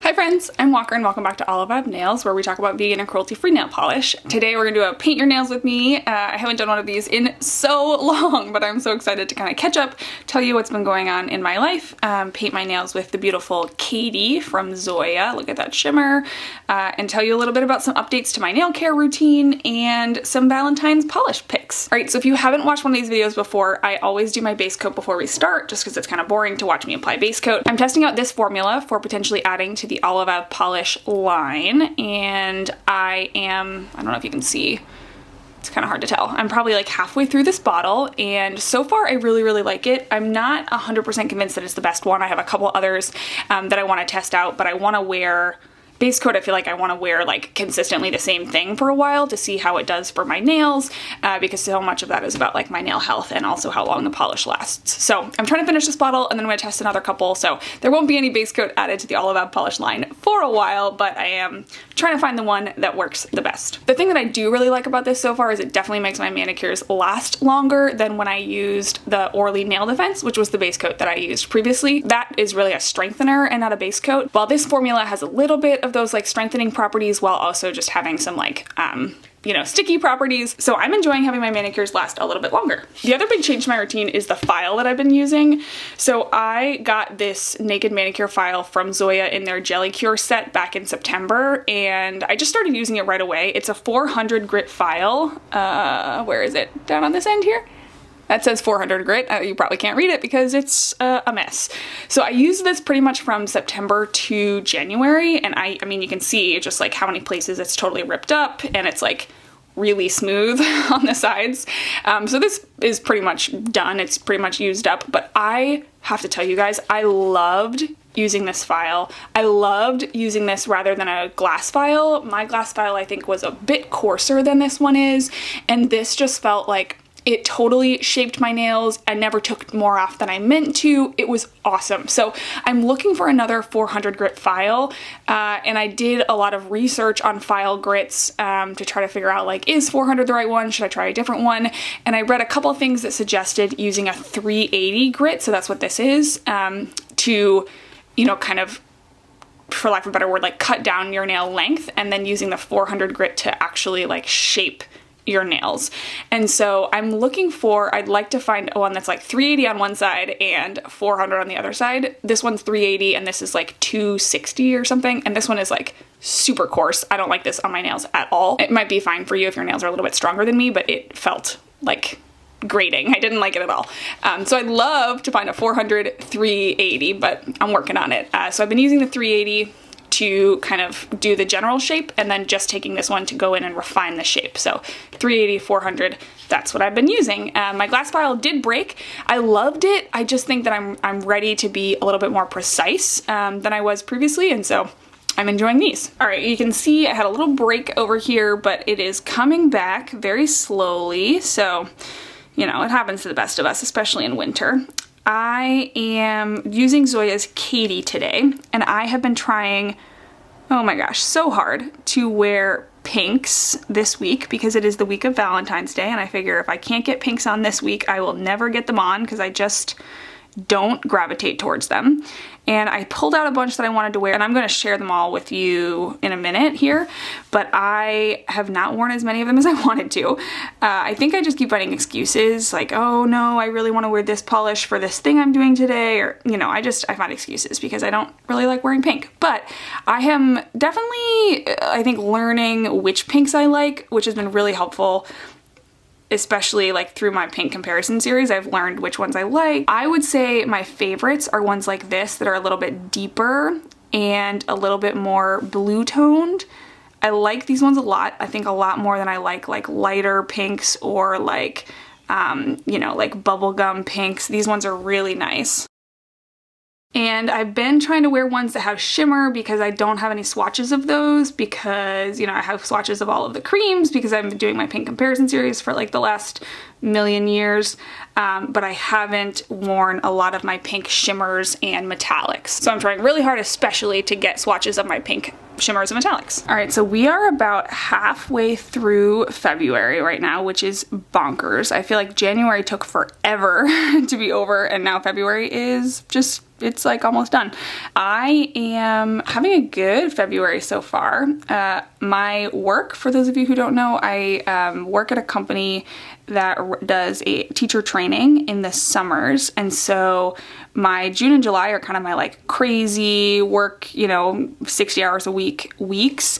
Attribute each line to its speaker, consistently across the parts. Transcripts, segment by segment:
Speaker 1: Hi friends, I'm Walker and welcome back to All About Nails, where we talk about vegan and cruelty-free nail polish. Today we're gonna do a paint your nails with me. I haven't done one of these in so long, but I'm so excited to kind of catch up, tell you what's been going on in my life, paint my nails with the beautiful Katie from Zoya, look at that shimmer, and tell you a little bit about some updates to my nail care routine and some Valentine's polish pics. Alright, so if you haven't watched one of these videos before, I always do my base coat before we start, just because it's kind of boring to watch me apply base coat. I'm testing out this formula for potentially adding to the All About Polish line, and I don't know if you can see, it's kind of hard to tell. I'm probably like halfway through this bottle, and so far I really like it. I'm not 100% convinced that it's the best one. I have a couple others that I want to test out, but I want to wear base coat. I feel like I want to wear like consistently the same thing for a while to see how it does for my nails, because so much of that is about like my nail health and also how long the polish lasts. So I'm trying to finish this bottle and then I'm going to test another couple, so there won't be any base coat added to the All About Polish line for a while, but I am trying to find the one that works the best. The thing that I do really like about this so far is it definitely makes my manicures last longer than when I used the Orly Nail Defense, which was the base coat that I used previously. That is really a strengthener and not a base coat, while this formula has a little bit of those like strengthening properties while also just having some like you know, sticky properties. So I'm enjoying having my manicures last a little bit longer. The other big change to my routine is the file that I've been using. So I got this naked manicure file from Zoya in their Jelly Cure set back in September, and I just started using it right away. It's a 400 grit file. Where is it? Down on this end here? That says 400 grit. You probably can't read it because it's a mess. So I used this pretty much from September to January, and I mean, you can see just like how many places it's totally ripped up and it's like really smooth on the sides. So this is pretty much done. It's pretty much used up, but I have to tell you guys, I loved using this file. I loved using this rather than a glass file. My glass file I think was a bit coarser than this one is, and this just felt like it totally shaped my nails. I never took more off than I meant to. It was awesome. So I'm looking for another 400 grit file, and I did a lot of research on file grits to try to figure out like, is 400 the right one? Should I try a different one? And I read a couple of things that suggested using a 380 grit, so that's what this is, to, you know, kind of, for lack of a better word, like cut down your nail length, and then using the 400 grit to actually like shape your nails. And so I'm looking for, I'd like to find one that's like 380 on one side and 400 on the other side. This one's 380 and this is like 260 or something, and this one is like super coarse. I don't like this on my nails at all. It might be fine for you if your nails are a little bit stronger than me, but it felt like grating. I didn't like it at all. So I'd love to find a 400 380, but I'm working on it. So I've been using the 380 to kind of do the general shape, and then just taking this one to go in and refine the shape. So 380, 400, that's what I've been using. My glass file did break. I loved it. I just think that I'm ready to be a little bit more precise than I was previously, and so I'm enjoying these. All right, you can see I had a little break over here, but it is coming back very slowly. So, you know, it happens to the best of us, especially in winter. I am using Zoya's Katie today, and I have been trying, oh my gosh, so hard to wear pinks this week because it is the week of Valentine's Day, and I figure if I can't get pinks on this week, I will never get them on because I just don't gravitate towards them. And I pulled out a bunch that I wanted to wear, and I'm going to share them all with you in a minute here, but I have not worn as many of them as I wanted to. I think I just keep finding excuses like, oh no, I really want to wear this polish for this thing I'm doing today, or, you know, I find excuses because I don't really like wearing pink. But I am definitely, I think, learning which pinks I like, which has been really helpful, especially like through my pink comparison series. I've learned which ones I like. I would say my favorites are ones like this that are a little bit deeper and a little bit more blue toned. I like these ones a lot. I think a lot more than I like lighter pinks or like, you know, like bubblegum pinks. These ones are really nice. And I've been trying to wear ones that have shimmer because I don't have any swatches of those, because, you know, I have swatches of all of the creams because I've been doing my pink comparison series for like the last million years, but I haven't worn a lot of my pink shimmers and metallics. So I'm trying really hard, especially to get swatches of my pink shimmers and metallics. All right, so we are about halfway through February right now, which is bonkers. I feel like January took forever to be over, and now February is just it's like almost done. I am having a good February so far. My work, for those of you who don't know, I work at a company that does a teacher training in the summers, and so my June and July are kind of my like crazy work, 60 hours a week weeks,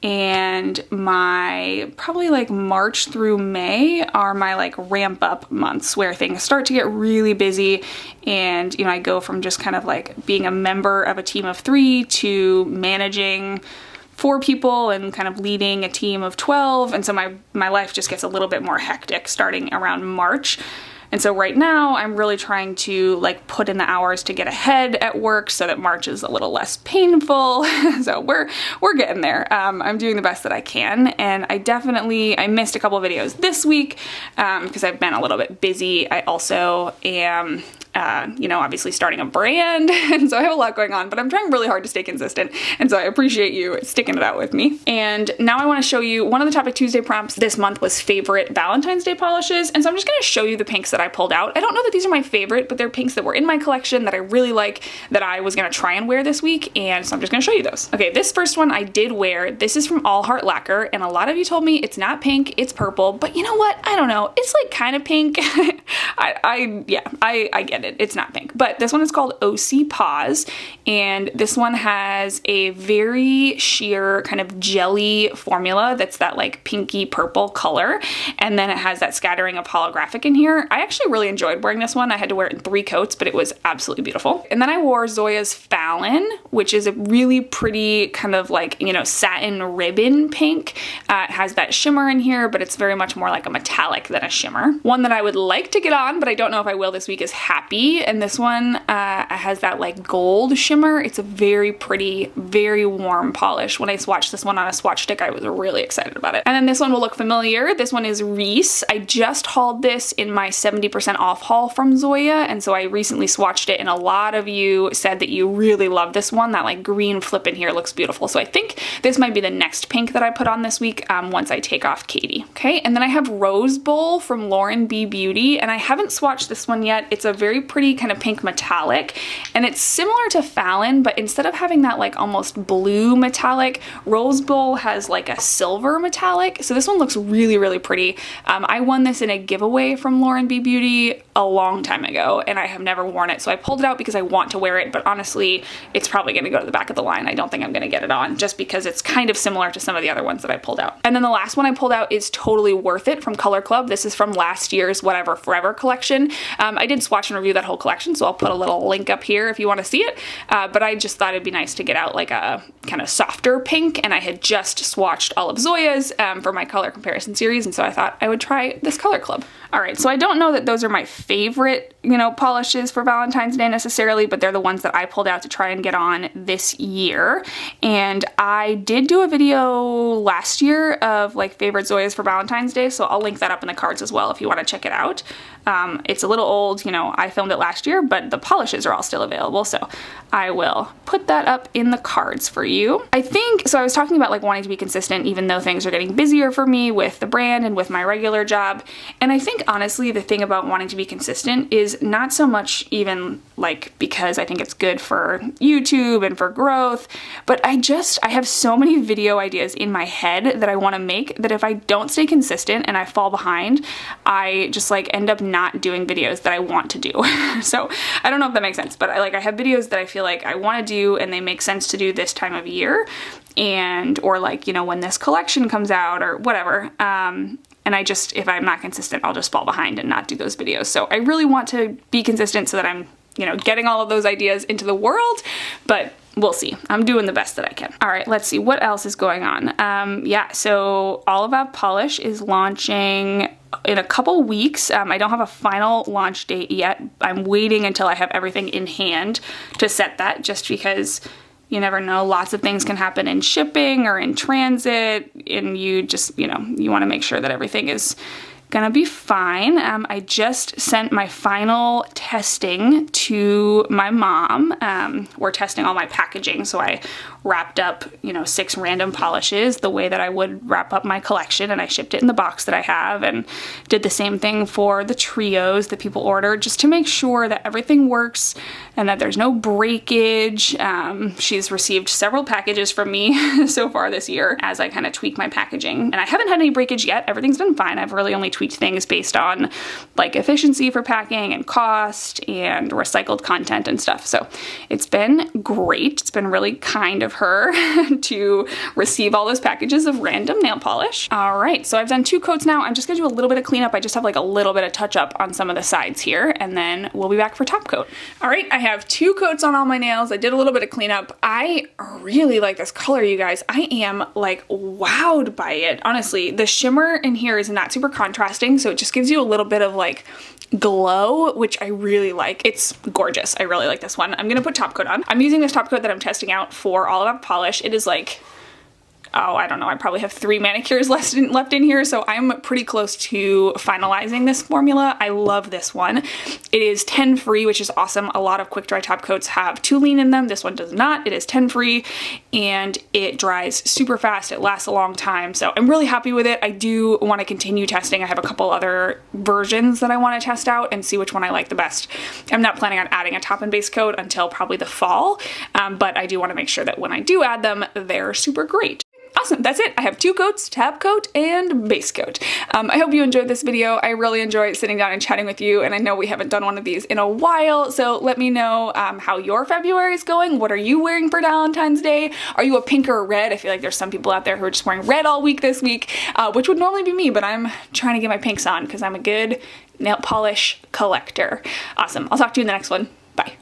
Speaker 1: and my probably like March through May are my like ramp up months where things start to get really busy, and I go from just kind of like being a member of a team of 3 to managing 4 people and kind of leading a team of 12, and so my life just gets a little bit more hectic starting around March. And so right now I'm really trying to like put in the hours to get ahead at work so that March is a little less painful. So we're getting there. I'm doing the best that I can, and I missed a couple of videos this week because I've been a little bit busy. I also am obviously starting a brand, and so I have a lot going on, but I'm trying really hard to stay consistent, and so I appreciate you sticking it out with me. And now I want to show you one of the Topic Tuesday prompts this month was favorite Valentine's Day polishes, and so I'm just going to show you the pinks that I pulled out. I don't know that these are my favorite, but they're pinks that were in my collection that I really like that I was going to try and wear this week, and so I'm just going to show you those. Okay, this first one I did wear. This is from Heart Lacquer, and a lot of you told me it's not pink, it's purple, but you know what? I don't know. It's like kind of pink. I get it. It's not pink, but this one is called OC Paws, and this one has a very sheer kind of jelly formula that's that like pinky purple color, and then it has that scattering of holographic in here. I actually really enjoyed wearing this one. I had to wear it in 3 coats, but it was absolutely beautiful. And then I wore Zoya's Fallon, which is a really pretty kind of like, satin ribbon pink. It has that shimmer in here, but it's very much more like a metallic than a shimmer. One that I would like to get on, but I don't know if I will this week, is Happy, and this one has that like gold shimmer. It's a very pretty, very warm polish. When I swatched this one on a swatch stick, I was really excited about it. And then this one will look familiar. This one is Reese. I just hauled this in my 70% off haul from Zoya, and so I recently swatched it, and a lot of you said that you really love this one. That like green flip in here looks beautiful, so I think this might be the next pink that I put on this week once I take off Katie. Okay, and then I have Rose Bowl from Lauren B Beauty, and I haven't swatched this one yet. It's a very pretty kind of pink metallic, and it's similar to Fallon, but instead of having that like almost blue metallic, Rose Bowl has like a silver metallic, so this one looks really, really pretty. I won this in a giveaway from Lauren B Beauty a long time ago, and I have never worn it, so I pulled it out because I want to wear it, but honestly, it's probably going to go to the back of the line. I don't think I'm going to get it on, just because it's kind of similar to some of the other ones that I pulled out. And then the last one I pulled out is Totally Worth It from Color Club. This is from last year's Whatever Forever collection. I did swatch and review that whole collection, so I'll put a little link up here if you want to see it, but I just thought it'd be nice to get out like a kind of softer pink, and I had just swatched all of Zoya's for my color comparison series, and so I thought I would try this Color Club. Alright, so I don't know that those are my favorite, polishes for Valentine's Day necessarily, but they're the ones that I pulled out to try and get on this year. And I did do a video last year of like favorite Zoyas for Valentine's Day, so I'll link that up in the cards as well if you want to check it out. It's a little old, I filmed it last year, but the polishes are all still available, so I will put that up in the cards for you. I was talking about like wanting to be consistent even though things are getting busier for me with the brand and with my regular job, and I think honestly the thing about wanting to be consistent is not so much even like because I think it's good for YouTube and for growth, but I have so many video ideas in my head that I want to make that if I don't stay consistent and I fall behind, I just like end up not doing videos that I want to do. So I don't know if that makes sense, but I have videos that I feel like I want to do and they make sense to do this time of year, or like, when this collection comes out or whatever. And if I'm not consistent, I'll just fall behind and not do those videos. So I really want to be consistent so that I'm, getting all of those ideas into the world, but we'll see. I'm doing the best that I can. All right, let's see what else is going on. So Olive Polish is launching in a couple weeks. I don't have a final launch date yet. I'm waiting until I have everything in hand to set that, just because you never know. Lots of things can happen in shipping or in transit, and you just, you want to make sure that everything is gonna be fine. I just sent my final testing to my mom. We're testing all my packaging, so I wrapped up, you know, 6 random polishes the way that I would wrap up my collection, and I shipped it in the box that I have, and did the same thing for the trios that people ordered, just to make sure that everything works and that there's no breakage. She's received several packages from me so far this year as I kind of tweak my packaging, and I haven't had any breakage yet. Everything's been fine. I've really only tweaked things based on like efficiency for packing and cost and recycled content and stuff. So it's been great. It's been really kind of her to receive all those packages of random nail polish. All right, so I've done 2 coats now. I'm just gonna do a little bit of cleanup. I just have like a little bit of touch up on some of the sides here, and then we'll be back for top coat. All right, I have 2 coats on all my nails. I did a little bit of cleanup. I really like this color, you guys. I am like wowed by it. Honestly, the shimmer in here is not super contrasting, so it just gives you a little bit of like glow, which I really like. It's gorgeous. I really like this one. I'm gonna put top coat on. I'm using this top coat that I'm testing out for All About Polish. It is like, oh, I don't know, I probably have 3 manicures left in here, so I'm pretty close to finalizing this formula. I love this one. It is 10 free, which is awesome. A lot of quick dry top coats have toluene in them. This one does not. It is 10 free, and it dries super fast. It lasts a long time, so I'm really happy with it. I do want to continue testing. I have a couple other versions that I want to test out and see which one I like the best. I'm not planning on adding a top and base coat until probably the fall, but I do want to make sure that when I do add them, they're super great. Awesome, that's it. I have 2 coats, top coat and base coat. I hope you enjoyed this video. I really enjoyed sitting down and chatting with you, and I know we haven't done one of these in a while, so let me know how your February is going. What are you wearing for Valentine's Day? Are you a pink or a red? I feel like there's some people out there who are just wearing red all week this week, which would normally be me, but I'm trying to get my pinks on because I'm a good nail polish collector. Awesome. I'll talk to you in the next one. Bye.